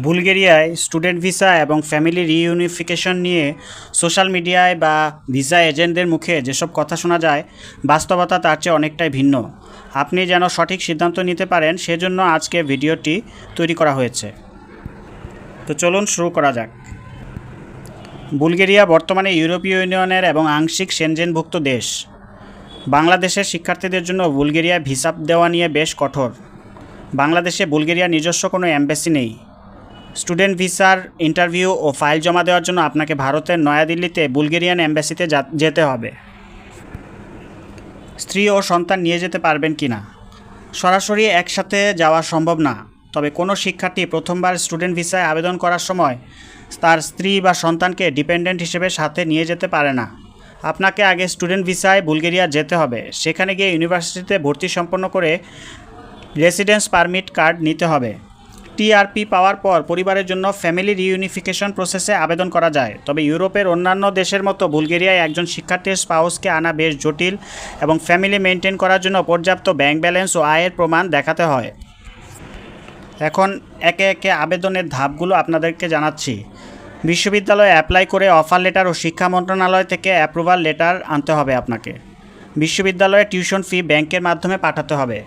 বুলগেরিয়ায় student visa এবং family reunification নিয়ে social মিডিয়ায় বা ভিসা এজেন্টদের মুখে যেসব কথা শোনা যায়, বাস্তবতা তার চেয়ে অনেকটাই ভিন্ন। আপনি যেন সঠিক সিদ্ধান্ত নিতে পারেন সেজন্য আজকে ভিডিওটি তৈরি করা হয়েছে। তো চলুন শুরু করা যাক। বুলগেরিয়া বর্তমানে ইউরোপীয় ইউনিয়নের এবং আংশিক সেনজেনভুক্ত দেশ। বাংলাদেশের শিক্ষার্থীদের জন্য বুলগেরিয়া ভিসা দেওয়া নিয়ে বেশ কঠোর। বাংলাদেশে বুলগেরিয়ার নিজস্ব কোনো এম্বাসি নেই। স্টুডেন্ট ভিসার ইন্টারভিউ ও ফাইল জমা দেওয়ার জন্য আপনাকে ভারতের নয়াদিল্লিতে বুলগেরিয়ান এম্বাসিতে যেতে হবে। স্ত্রী ও সন্তান নিয়ে যেতে পারবেন কি না? সরাসরি একসাথে যাওয়া সম্ভব না, তবে কোনো শিক্ষার্থী প্রথমবার স্টুডেন্ট ভিসায় আবেদন করার সময় তার স্ত্রী বা সন্তানকে ডিপেন্ডেন্ট হিসেবে সাথে নিয়ে যেতে পারে না। আপনাকে আগে স্টুডেন্ট ভিসায় বুলগেরিয়া যেতে হবে। সেখানে গিয়ে ইউনিভার্সিটিতে ভর্তি সম্পন্ন করে রেসিডেন্স পারমিট কার্ড নিতে হবে। টিআরপি পাওয়ার পর পরিবারের জন্য ফ্যামিলি রিইউনিফিকেশন প্রসেসে আবেদন করা যায়। তবে ইউরোপের অন্যান্য দেশের মতো বুলগেরিয়ায় একজন শিক্ষার্থীর স্পাউসকে আনা বেশ জটিল এবং ফ্যামিলি মেনটেন করার জন্য পর্যাপ্ত ব্যাংক ব্যালেন্স ও আয়ের প্রমাণ দেখাতে হয়। এখন একে একে আবেদনের ধাপগুলো আপনাদেরকে জানাচ্ছি। বিশ্ববিদ্যালয়ে অ্যাপ্লাই করে অফার লেটার ও শিক্ষা মন্ত্রণালয় থেকে অ্যাপ্রুভাল লেটার আনতে হবে আপনাকে। বিশ্ববিদ্যালয়ে টিউশন ফি ব্যাংকের মাধ্যমে পাঠাতে হবে।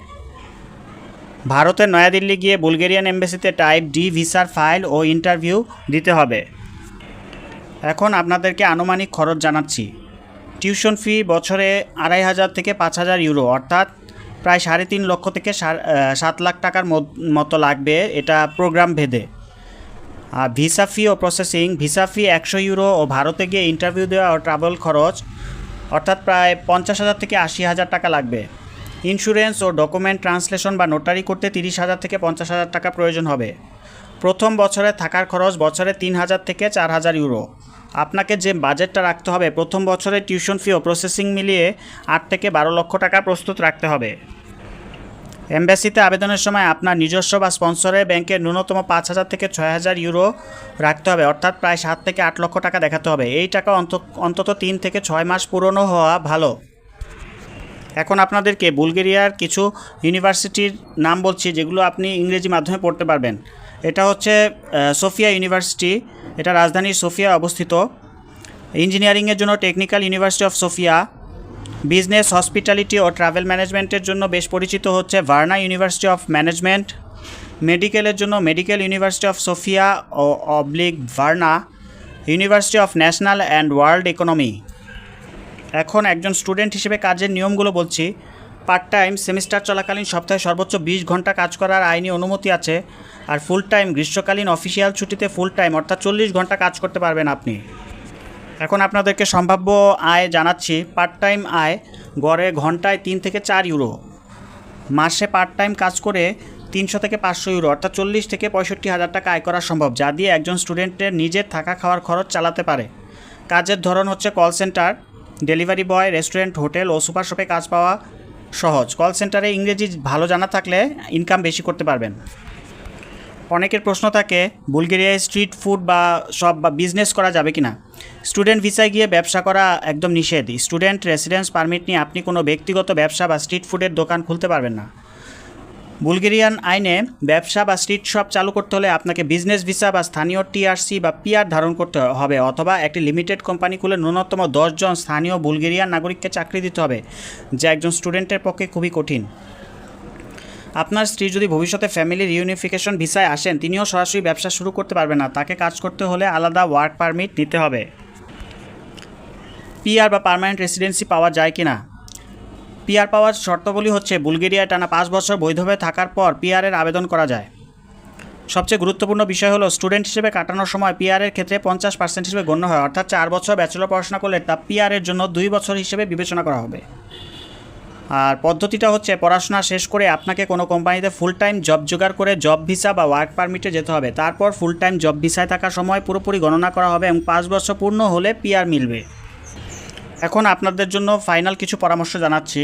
ভারতের নয়াদিল্লি গিয়ে বুলগেরিয়ান এম্বাসিতে টাইপ ডি ভিসার ফাইল ও ইন্টারভিউ দিতে হবে। এখন আপনাদেরকে আনুমানিক খরচ জানাচ্ছি। টিউশন ফি বছরে ২৫০০ থেকে ৫০০০ ইউরো, অর্থাৎ প্রায় ৩.৫ লক্ষ থেকে ৭ লাখ টাকার মতো লাগবে, এটা প্রোগ্রাম ভেদে। আর ভিসা ফি ও প্রসেসিং, ভিসা ফি ১০০ ইউরো ও ভারতে গিয়ে ইন্টারভিউ দেওয়া ও ট্রাভেল খরচ অর্থাৎ প্রায় ৫০,০০০ থেকে ৮০,০০০ টাকা লাগবে। ইন্স্যুরেন্স ও ডকুমেন্ট ট্রান্সলেশন বা নোটারি করতে ৩০,০০০ থেকে ৫০,০০০ টাকা প্রয়োজন হবে। প্রথম বছরে থাকার খরচ বছরে ৩,০০০ থেকে ৪,০০০ ইউরো। আপনাকে যে বাজেটটা রাখতে হবে, প্রথম বছরে টিউশন ফি ও প্রসেসিং মিলিয়ে ৮ থেকে ১২ লক্ষ টাকা প্রস্তুত রাখতে হবে। এম্বাসিতে আবেদনের সময় আপনার নিজস্ব বা স্পন্সরের ব্যাংকের ন্যূনতম ৫,০০০ থেকে ৬,০০০ ইউরো রাখতে হবে, অর্থাৎ প্রায় ৭ থেকে ৮ লক্ষ টাকা দেখাতে হবে। এই টাকা অন্তত ৩ থেকে ৬ মাস পুরনো হওয়া ভালো। এখন আপনাদেরকে বুলগেরিয়ার কিছু ইউনিভার্সিটির নাম বলছি, যেগুলো আপনি ইংরেজি মাধ্যমে পড়তে পারবেন। এটা হচ্ছে সোফিয়া ইউনিভার্সিটি, এটা রাজধানী সোফিয়া অবস্থিত। ইঞ্জিনিয়ারিংয়ের জন্য technical university of Sofia. Business, hospitality ও ট্রাভেল ম্যানেজমেন্টের জন্য বেশ পরিচিত হচ্ছে ভার্না ইউনিভার্সিটি অফ ম্যানেজমেন্ট। মেডিকেলের জন্য মেডিকেল ইউনিভার্সিটি অফ সোফিয়া ও Varna. University of national and world economy. এখন একজন স্টুডেন্ট হিসেবে কাজের নিয়মগুলো বলছি। পার্ট টাইম সেমিস্টার চলাকালীন সপ্তাহে সর্বোচ্চ ২০ ঘন্টা কাজ করার আইনি অনুমতি আছে। আর ফুল টাইম গ্রীষ্মকালীন অফিসিয়াল ছুটিতে ফুল টাইম অর্থাৎ ৪০ ঘন্টা কাজ করতে পারবেন আপনি। এখন আপনাদেরকে সম্ভাব্য আয় জানাচ্ছি। পার্ট টাইম আয় গড়ে ঘন্টায় ৩ থেকে ৪ ইউরো। মাসে পার্ট টাইম কাজ করে ৩০০ থেকে ৫০০ ইউরো অর্থাৎ ৪০ থেকে ৬৫,০০০ টাকা আয় করা সম্ভব, যা দিয়ে একজন স্টুডেন্টের নিজের থাকা খাওয়ার খরচ চালাতে পারে। কাজের ধরন হচ্ছে call centre, delivery boy, restaurant, hotel ও সুপার শপে কাজ পাওয়া সহজ। কল সেন্টারে ইংরেজি ভালো জানা থাকলে ইনকাম বেশি করতে পারবেন। অনেকের প্রশ্ন থাকে বুলগেরিয়ায় স্ট্রিট ফুড বা বিজনেস করা যাবে কি না। স্টুডেন্ট ভিসায় গিয়ে ব্যবসা করা একদম নিষেধ। স্টুডেন্ট রেসিডেন্স পারমিট নিয়ে আপনি কোনো ব্যক্তিগত ব্যবসা বা স্ট্রিট ফুডের দোকান খুলতে পারবেন না। বুলগেরিয়ান আইনে ব্যবসা বা স্ট্রিট শপ চালু করতে হলে আপনাকে বিজনেস ভিসা বা স্থানীয় টিআরসি বা পিআর ধারণ করতে হবে, অথবা একটি লিমিটেড কোম্পানি খুলে ন্যূনতম ১০ জন স্থানীয় বুলগেরিয়ান নাগরিককে চাকরি দিতে হবে, যা একজন স্টুডেন্টের পক্ষে খুবই কঠিন। আপনার স্ত্রী যদি ভবিষ্যতে ফ্যামিলি রিইউনিফিকেশন ভিসায় আসেন, তিনিও সরাসরি ব্যবসা শুরু করতে পারবেন না। তাকে কাজ করতে হলে আলাদা ওয়ার্ক পারমিট নিতে হবে। পিআর বা পার্মানেন্ট রেসিডেন্সি পাওয়া যায় কি না। পিআর পাওয়ার শর্তাবলী হচ্ছে বুলগেরিয়ায় টানা ৫ বছর বৈধভাবে থাকার পর পিআরের আবেদন করা যায়। সবচেয়ে গুরুত্বপূর্ণ বিষয় হলো স্টুডেন্ট হিসেবে কাটানোর সময় পিআরের ক্ষেত্রে ৫০% হিসেবে গণ্য হয়, অর্থাৎ ৪ বছর ব্যাচেলর পড়াশোনা করলে তা পিআরের জন্য ২ বছর হিসেবে বিবেচনা করা হবে। আর পদ্ধতিটা হচ্ছে পড়াশোনা শেষ করে আপনাকে কোনো কোম্পানিতে ফুল টাইম জব জোগাড় করে জব ভিসা বা ওয়ার্ক পারমিটে যেতে হবে। তারপর ফুল টাইম জব ভিসায় থাকার সময় পুরোপুরি গণনা করা হবে এবং ৫ বছর পূর্ণ হলে পিআর মিলবে। এখন আপনাদের জন্য ফাইনাল কিছু পরামর্শ জানাচ্ছি।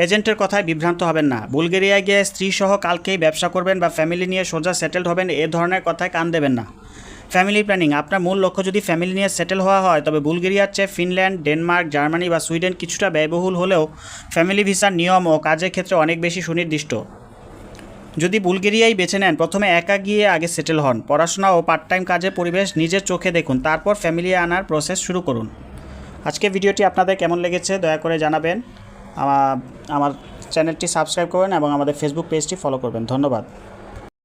এজেন্টের কথায় বিভ্রান্ত হবেন না। বুলগেরিয়ায় গিয়ে স্ত্রী সহ কালকেই ব্যবসা করবেন বা ফ্যামিলি নিয়ে সোজা সেটেলড হবেন, এ ধরনের কথায় কান দেবেন না। ফ্যামিলি প্ল্যানিং, আপনার মূল লক্ষ্য যদি ফ্যামিলি নিয়ে সেটেল হওয়া হয়, তবে বুলগেরিয়ার চেয়ে ফিনল্যান্ড, ডেনমার্ক, জার্মানি বা সুইডেন কিছুটা ব্যয়বহুল হলেও ফ্যামিলি ভিসার নিয়ম ও কাজের ক্ষেত্রে অনেক বেশি সুনির্দিষ্ট। যদি বুলগেরিয়াই বেছে নেন, প্রথমে একা গিয়ে আগে সেটেল হন, পড়াশোনা ও পার্ট টাইম কাজের পরিবেশ নিজের চোখে দেখুন, তারপর ফ্যামিলি আনার প্রসেস শুরু করুন। আজকে ভিডিওটি আপনাদের কেমন লেগেছে দয়া করে জানাবেন। আমার চ্যানেলটি সাবস্ক্রাইব করবেন এবং আমাদের ফেসবুক পেজটি ফলো করবেন। ধন্যবাদ।